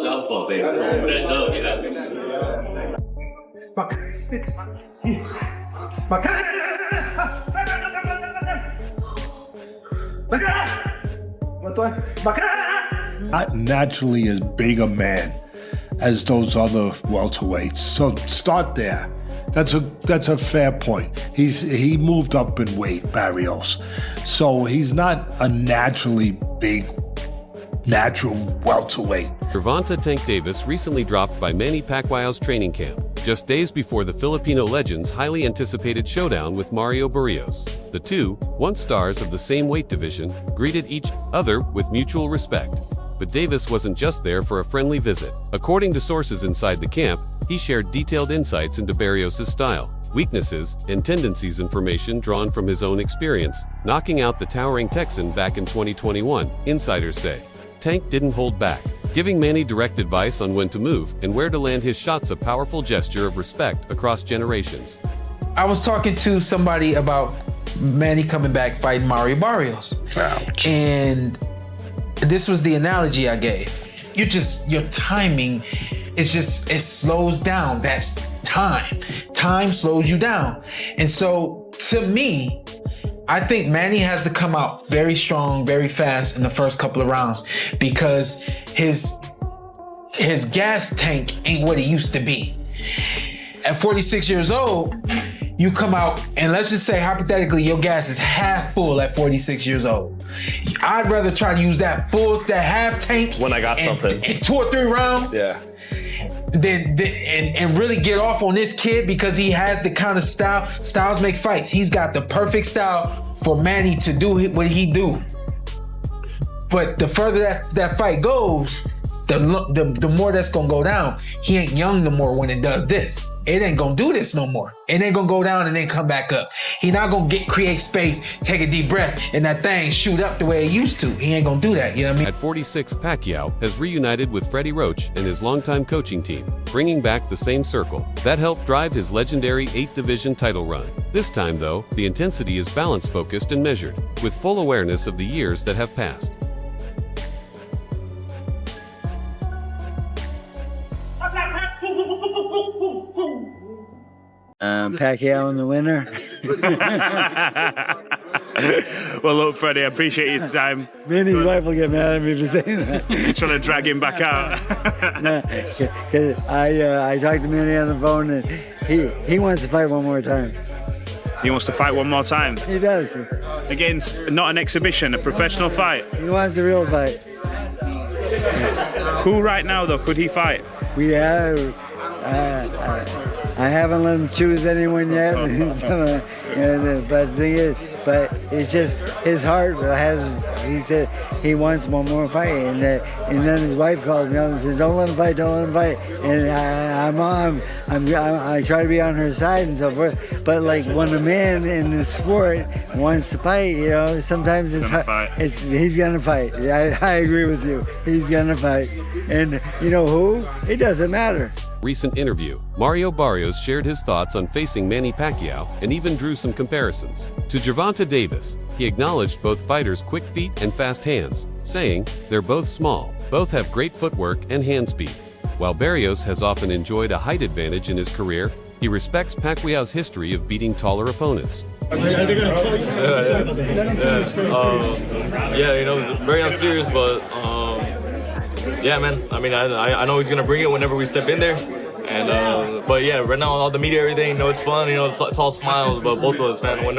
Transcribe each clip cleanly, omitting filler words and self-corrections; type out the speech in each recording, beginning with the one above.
Southpaw, baby. Open it up, yeah. Not naturally as big a man as those other welterweights. So start there. That's a fair point. He moved up in weight, Barrios. So he's not a naturally big, natural welterweight. Gervonta Tank Davis recently dropped by Manny Pacquiao's training camp, just days before the Filipino legend's highly anticipated showdown with Mario Barrios. The two, once stars of the same weight division, greeted each other with mutual respect. But Davis wasn't just there for a friendly visit. According to sources inside the camp, he shared detailed insights into Barrios' style, weaknesses, and tendencies, information drawn from his own experience, knocking out the towering Texan back in 2021, insiders say. Tank didn't hold back, giving Manny direct advice on when to move and where to land his shots, a powerful gesture of respect across generations. I was talking to somebody about Manny coming back fighting Mario Barrios. Ouch. And this was the analogy I gave. Your timing is just, it slows down. That's time. Time slows you down. And so to me, I think Manny has to come out very strong, very fast in the first couple of rounds because his gas tank ain't what it used to be. At 46 years old, you come out and let's just say hypothetically your gas is half full at 46 years old. I'd rather try to use that half tank when I got something in 2 or 3 rounds. Yeah. And really get off on this kid because he has the kind of style. Styles make fights. He's got the perfect style for Manny to do what he do. But the further that fight goes, the more that's gonna go down. He ain't young no more when it does this. It ain't gonna do this no more. It ain't gonna go down and then come back up. He not gonna create space, take a deep breath, and that thing shoot up the way it used to. He ain't gonna do that, you know what I mean? At 46, Pacquiao has reunited with Freddie Roach and his longtime coaching team, bringing back the same circle. That helped drive his legendary 8-division title run. This time, though, the intensity is balance-focused and measured, with full awareness of the years that have passed. Pacquiao in the winner. Well, look, Freddie, I appreciate your time. Manny's wife will get mad at me for saying that. You're trying to drag him back out. No, because I talked to Manny on the phone, and he wants to fight one more time. He wants to fight one more time. He does. Against not an exhibition, a professional fight. He wants a real fight. Who right now, though, could he fight? We have. I haven't let him choose anyone yet. But the thing is, it's just his heart has. He said he wants one more fight, and then his wife called me up and said, "Don't let him fight, don't let him fight." And I try to be on her side and so forth. But like when a man in the sport wants to fight, you know, sometimes he's gonna fight. I agree with you. He's gonna fight, and you know who? It doesn't matter. Recent interview, Mario Barrios shared his thoughts on facing Manny Pacquiao and even drew some comparisons. To Gervonta Davis, he acknowledged both fighters' quick feet and fast hands, saying, "They're both small, both have great footwork and hand speed." While Barrios has often enjoyed a height advantage in his career, he respects Pacquiao's history of beating taller opponents. Yeah, you know, it's very unserious, but yeah, man. I mean, I know he's gonna bring it whenever we step in there. And but yeah, right now all the media, everything, you know, it's fun. You know, it's all smiles. But both of us, man, when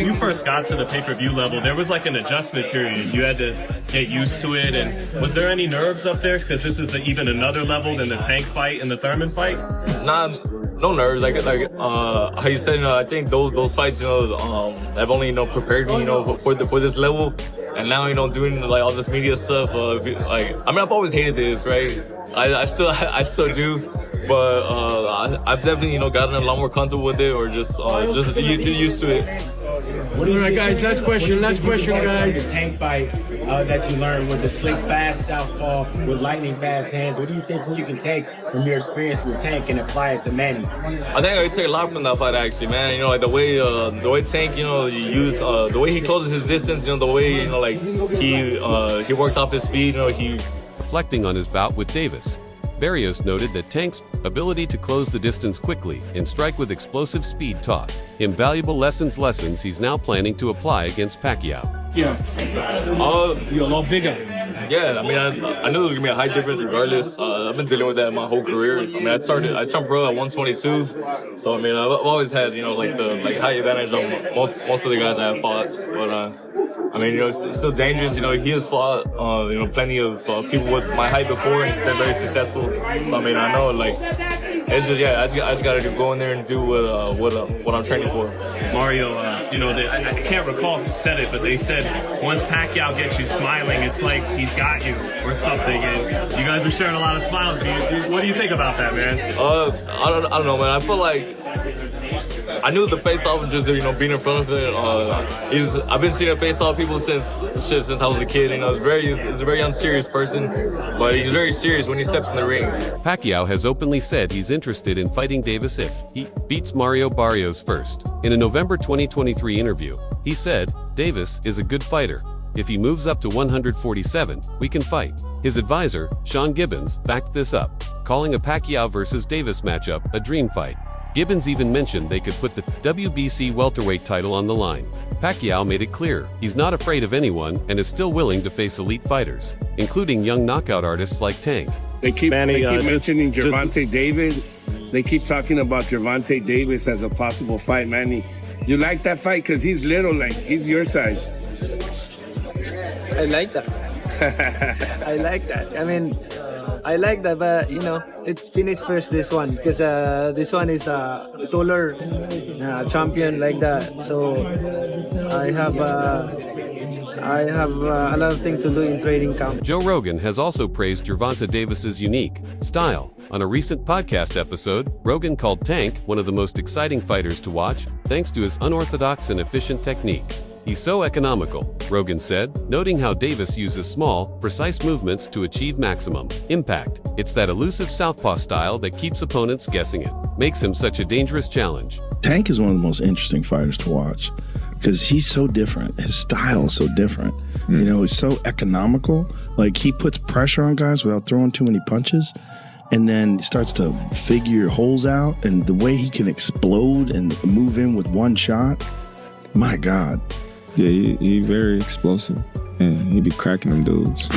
you first got to the pay-per-view level, there was like an adjustment period. You had to get used to it. And was there any nerves up there? Because this is even another level than the Tank fight and the Thurman fight. No nerves. Like how you said, I think those fights, you know, have only, you know, prepared me, you know, for this level. And now, you know, doing like all this media stuff, like, I mean, I've always hated this, right? I still do, but I've definitely, you know, gotten a lot more comfortable with it, or just used to it. What do you All right, guys, last question, guys. The Tank fight that you learned with the slick, fast southpaw with lightning fast hands. What do you think you can take from your experience with Tank and apply it to Manny? I think I could take a lot from that fight, actually, man. You know, like the way Tank, you know, you use the way he closes his distance. You know, the way, you know, like he worked off his speed. You know, he. Reflecting on his bout with Davis, Barrios noted that Tank's ability to close the distance quickly and strike with explosive speed taught him valuable lessons he's now planning to apply against Pacquiao. Yeah. You're a lot bigger. Yeah, I mean, I knew there was gonna be a height difference regardless. I've been dealing with that my whole career. I mean, I started pro at 122, so I mean, I've always had, you know, like the height advantage on most of the guys I have fought. But I mean, you know, it's still dangerous. You know, he has fought, you know, plenty of people with my height before, and he's been very successful. So I mean, I know, like, it's just, yeah, I just gotta go in there and do what I'm training for. Mario, you know, I can't recall who said it, but they said once Pacquiao gets you smiling, it's like he's got you or something. And you guys were sharing a lot of smiles. What do you think about that, man? I don't know, man. I feel like I knew the face-off, just, you know, being in front of it. I've been seeing a face-off people since I was a kid. You know, he's a very unserious person, but he's very serious when he steps in the ring. Pacquiao has openly said he's interested in fighting Davis if he beats Mario Barrios first. In a November 2023 interview, he said, "Davis is a good fighter. If he moves up to 147, we can fight." His advisor, Sean Gibbons, backed this up, calling a Pacquiao versus Davis matchup a dream fight. Gibbons even mentioned they could put the WBC welterweight title on the line. Pacquiao made it clear he's not afraid of anyone and is still willing to face elite fighters, including young knockout artists like Tank. They keep mentioning Gervonta Davis. They keep talking about Gervonta Davis as a possible fight, Manny. You like that fight because he's little, like he's your size. I like that. I like that. I mean, I like that, but you know, it's finish first this one because this one is a taller champion like that. So I have a lot of things to do in training camp. Joe Rogan has also praised Gervonta Davis's unique style. On a recent podcast episode, Rogan called Tank one of the most exciting fighters to watch, thanks to his unorthodox and efficient technique. He's so economical, Rogan said, noting how Davis uses small, precise movements to achieve maximum impact. It's that elusive southpaw style that keeps opponents guessing it, makes him such a dangerous challenge. Tank is one of the most interesting fighters to watch because he's so different. His style is so different. You know, he's so economical. Like, he puts pressure on guys without throwing too many punches, and then starts to figure holes out, and the way he can explode and move in with one shot, my God. Yeah, he very explosive, and he be cracking them dudes.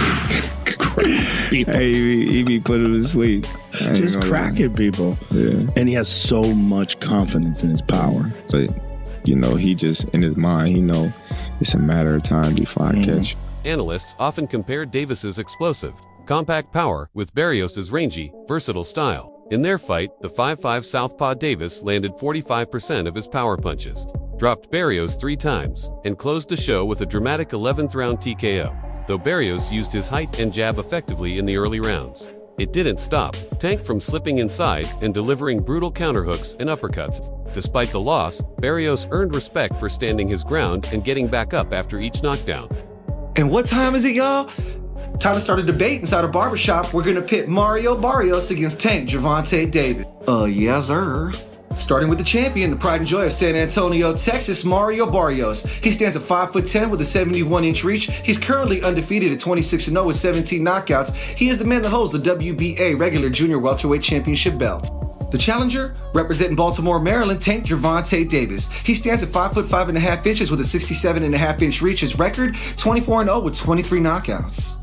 Hey, he be putting them to sleep. Just cracking people. Yeah. And he has so much confidence in his power. But, you know, he just, in his mind, he know it's a matter of time before I catch. Analysts often compare Davis's explosive, compact power with Barrios' rangy, versatile style. In their fight, the 5'5" southpaw Davis landed 45% of his power punches, dropped Barrios 3 times, and closed the show with a dramatic 11th round TKO, though Barrios used his height and jab effectively in the early rounds. It didn't stop Tank from slipping inside and delivering brutal counterhooks and uppercuts. Despite the loss, Barrios earned respect for standing his ground and getting back up after each knockdown. And what time is it, y'all? Time to start a debate inside a barbershop. We're gonna pit Mario Barrios against Tank Gervonta Davis. Yes, sir. Starting with the champion, the pride and joy of San Antonio, Texas, Mario Barrios. He stands at 5'10" with a 71-inch reach. He's currently undefeated at 26-0 with 17 knockouts. He is the man that holds the WBA regular junior welterweight championship belt. The challenger, representing Baltimore, Maryland, Tank Gervonta Davis. He stands at 5'5.5" with a 67.5-inch reach. His record, 24-0 with 23 knockouts.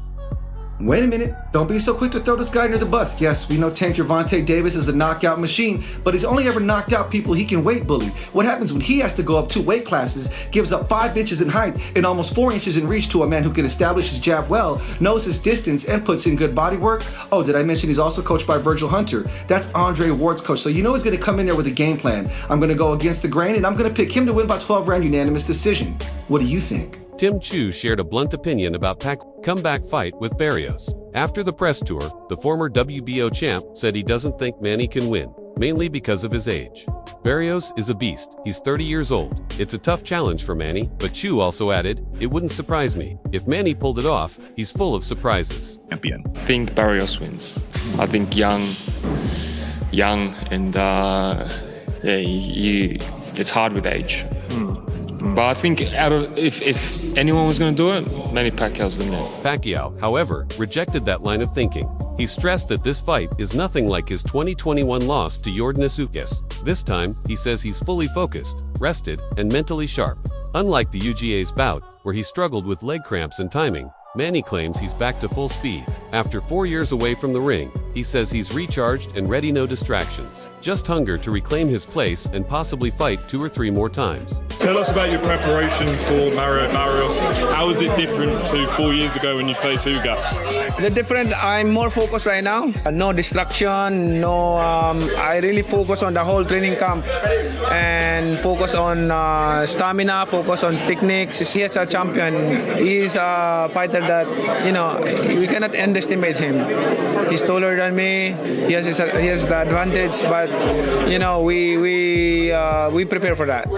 Wait a minute, don't be so quick to throw this guy under the bus. Yes, we know Tank Gervonta Davis is a knockout machine, but he's only ever knocked out people he can weight bully. What happens when he has to go up 2 weight classes, gives up 5 inches in height and almost 4 inches in reach to a man who can establish his jab well, knows his distance, and puts in good body work? Oh, did I mention he's also coached by Virgil Hunter? That's Andre Ward's coach, so you know he's going to come in there with a game plan. I'm going to go against the grain, and I'm going to pick him to win by 12-round unanimous decision. What do you think? Tim Chu shared a blunt opinion about Pacquiao's comeback fight with Barrios. After the press tour, the former WBO champ said he doesn't think Manny can win, mainly because of his age. Barrios is a beast. He's 30 years old. It's a tough challenge for Manny, but Chu also added, it wouldn't surprise me. If Manny pulled it off, he's full of surprises. I think Barrios wins. I think young, and it's hard with age. But I think if anyone was going to do it, Manny Pacquiao's the man. Pacquiao, however, rejected that line of thinking. He stressed that this fight is nothing like his 2021 loss to Yordenis. This time, he says he's fully focused, rested, and mentally sharp. Unlike the UGA's bout, where he struggled with leg cramps and timing, Manny claims he's back to full speed. After 4 years away from the ring, he says he's recharged and ready, no distractions. Just hunger to reclaim his place and possibly fight 2 or 3 more times. Tell us about your preparation for Barrios. How is it different to 4 years ago when you faced Ugas? The different, I'm more focused right now. No distraction, I really focus on the whole training camp and focus on stamina, focus on techniques. He is a champion. He is a fighter that, we cannot underestimate him. He's taller than me. He has the advantage, but, we prepare for that.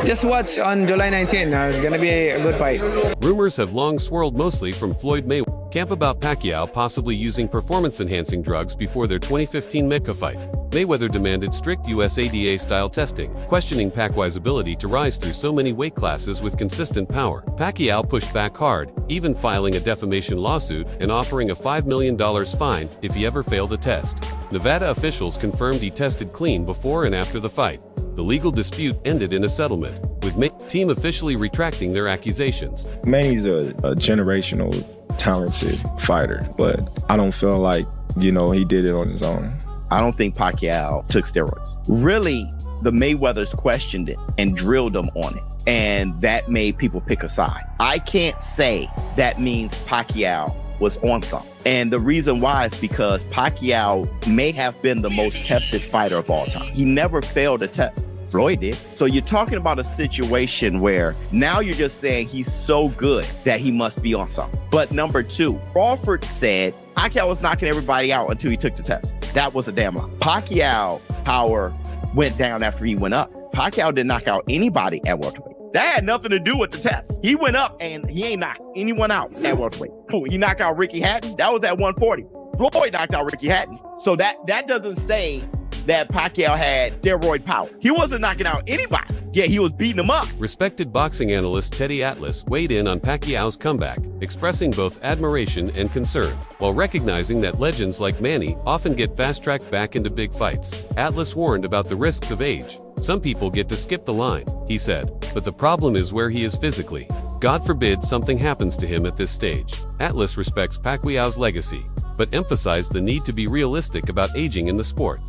Just watch on July 19th. It's going to be a good fight. Rumors have long swirled mostly from Floyd Mayweather camp about Pacquiao possibly using performance-enhancing drugs before their 2015 Mecca fight. Mayweather demanded strict USADA-style testing, questioning Pacquiao's ability to rise through so many weight classes with consistent power. Pacquiao pushed back hard, even filing a defamation lawsuit and offering a $5 million fine if he ever failed a test. Nevada officials confirmed he tested clean before and after the fight. The legal dispute ended in a settlement, with team officially retracting their accusations. Manny's a generational, talented fighter, but I don't feel like, he did it on his own. I don't think Pacquiao took steroids. Really, the Mayweathers questioned it and drilled them on it, and that made people pick a side. I can't say that means Pacquiao was on something. And the reason why is because Pacquiao may have been the most tested fighter of all time. He never failed a test. Floyd did. So you're talking about a situation where now you're just saying he's so good that he must be on something. But number 2, Crawford said Pacquiao was knocking everybody out until he took the test. That was a damn lie. Pacquiao power went down after he went up. Pacquiao didn't knock out anybody at welterweight. That had nothing to do with the test. He went up and he ain't knocked anyone out at welterweight. He knocked out Ricky Hatton. That was at 140. Floyd knocked out Ricky Hatton. So that doesn't say that Pacquiao had steroid power. He wasn't knocking out anybody. Yeah, he was beating them up. Respected boxing analyst Teddy Atlas weighed in on Pacquiao's comeback, expressing both admiration and concern, while recognizing that legends like Manny often get fast-tracked back into big fights. Atlas warned about the risks of age. Some people get to skip the line, he said, but the problem is where he is physically. God forbid something happens to him at this stage. Atlas respects Pacquiao's legacy, but emphasized the need to be realistic about aging in the sport.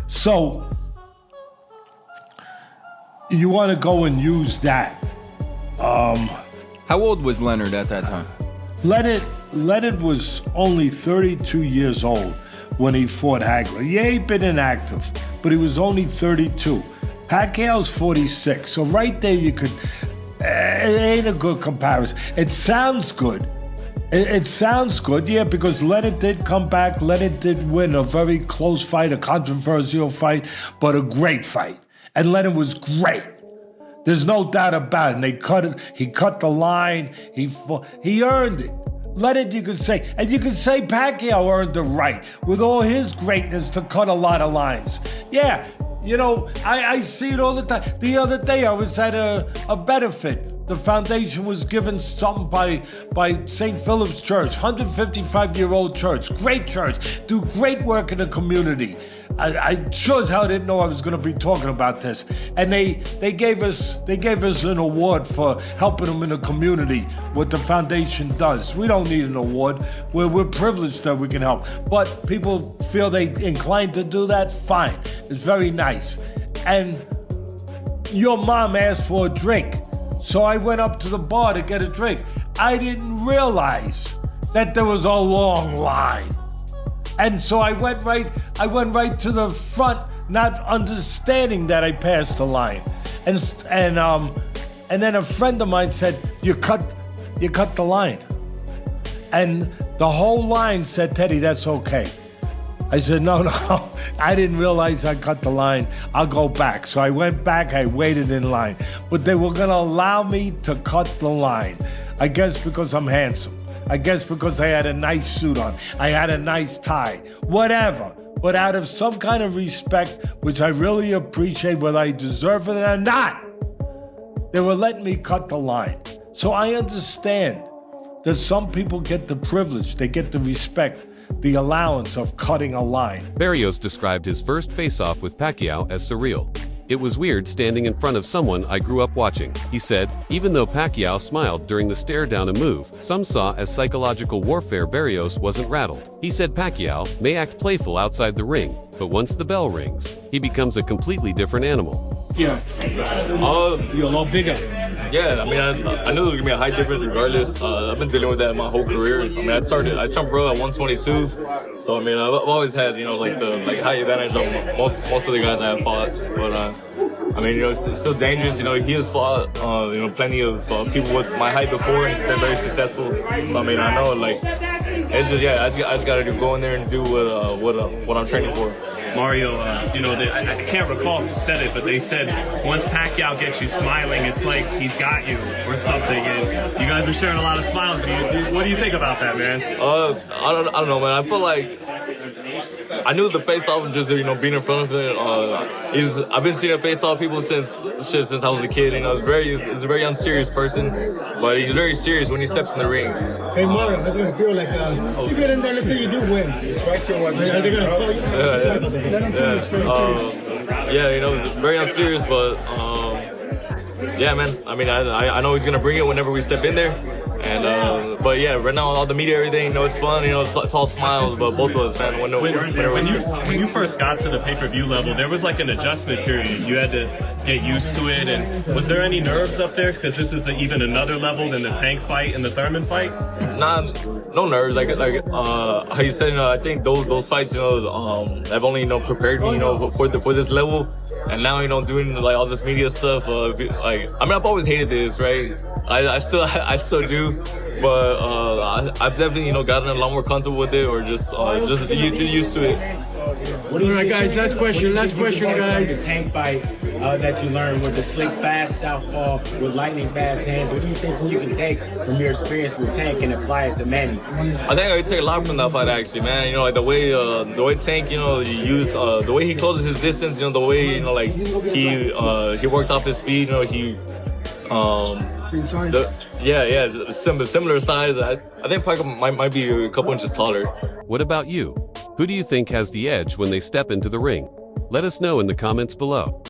So you want to go and use that. How old was Leonard at that time? Leonard was only 32 years old when he fought Hagler. Yeah, he'd been inactive, but he was only 32. Pacquiao's 46. So right there you could, it ain't a good comparison. It sounds good. It sounds good, yeah, because Leonard did come back. Leonard did win a very close fight, a controversial fight, but a great fight. And Leonard was great. There's no doubt about it. And he cut the line. He earned it. Leonard, you could say, and you could say Pacquiao earned the right with all his greatness to cut a lot of lines. Yeah, I see it all the time. The other day I was at a benefit. The foundation was given something by St. Philip's Church, 155-year-old church, great church, do great work in the community. I sure as hell didn't know I was going to be talking about this. And they gave us an award for helping them in the community, what the foundation does. We don't need an award. We're privileged that we can help. But people feel they inclined to do that, fine. It's very nice. And your mom asked for a drink. So I went up to the bar to get a drink. I didn't realize that there was a long line. And so I went right to the front, not understanding that I passed the line. And then a friend of mine said, you cut the line. And the whole line said, Teddy, that's okay. I said, no, I didn't realize I cut the line. I'll go back. So I went back, I waited in line. But they were gonna allow me to cut the line. I guess because I'm handsome. I guess because I had a nice suit on. I had a nice tie. Whatever. But out of some kind of respect, which I really appreciate, whether I deserve it or not, they were letting me cut the line. So I understand that some people get the privilege, they get the respect, the allowance of cutting a line. Barrios described his first face-off with Pacquiao as surreal. It was weird standing in front of someone I grew up watching. He said, even though Pacquiao smiled during the stare down a move, some saw as psychological warfare. Barrios wasn't rattled. He said Pacquiao may act playful outside the ring, but once the bell rings, he becomes a completely different animal. Yeah. You're a lot bigger. Yeah, I mean, I knew there was gonna be a height difference regardless. I've been dealing with that my whole career. I mean, I started pro at 122, so I mean, I've always had, you know, like the height advantage of most of the guys I have fought. But I mean, you know, it's still dangerous. You know, he has fought, you know, plenty of people with my height before, and he's been very successful. So I mean, I know, like, it's just, yeah, I just gotta go in there and do what I'm training for. Mario, you know, I can't recall who said it, but they said once Pacquiao gets you smiling, it's like he's got you or something. And you guys were sharing a lot of smiles. What do you think about that, man? I don't know, man. I feel like I knew the face-off just, you know, being in front of it. I've been seeing a face-off people since I was a kid. You know, he's a very unserious person, but he's very serious when he steps in the ring. Hey Mario, how's it gonna feel like you get in there? Let's say you do win. The question was, are they gonna call you? Yeah, you know, very unserious, but yeah, man. I mean, I know he's gonna bring it whenever we step in there. And but yeah, right now all the media, everything, you know, it's fun. You know, it's all smiles, but both of us, man. When you first got to the pay-per-view level, there was like an adjustment period. You had to get used to it. And was there any nerves up there? Because this is even another level than the Tank fight and the Thurman fight. No nerves. Like how you said, you know, I think those fights, you know, have only, you know, prepared me, you know, for this level. And now, you know, doing like all this media stuff, like, I mean, I've always hated this, right? I still do, but I've definitely, you know, gotten a lot more comfortable with it, or just used to it. All right, guys, last question, guys. The Tank fight that you learned with the slick, fast southpaw with lightning fast hands. What do you think you can take from your experience with Tank and apply it to Manny? I think I could take a lot from that fight, actually, man. You know, like the way Tank, you know, the way he closes his distance, you know, the way, you know, like he worked off his speed, you know, similar size. I think Pacquiao might be a couple inches taller. What about you? Who do you think has the edge when they step into the ring? Let us know in the comments below.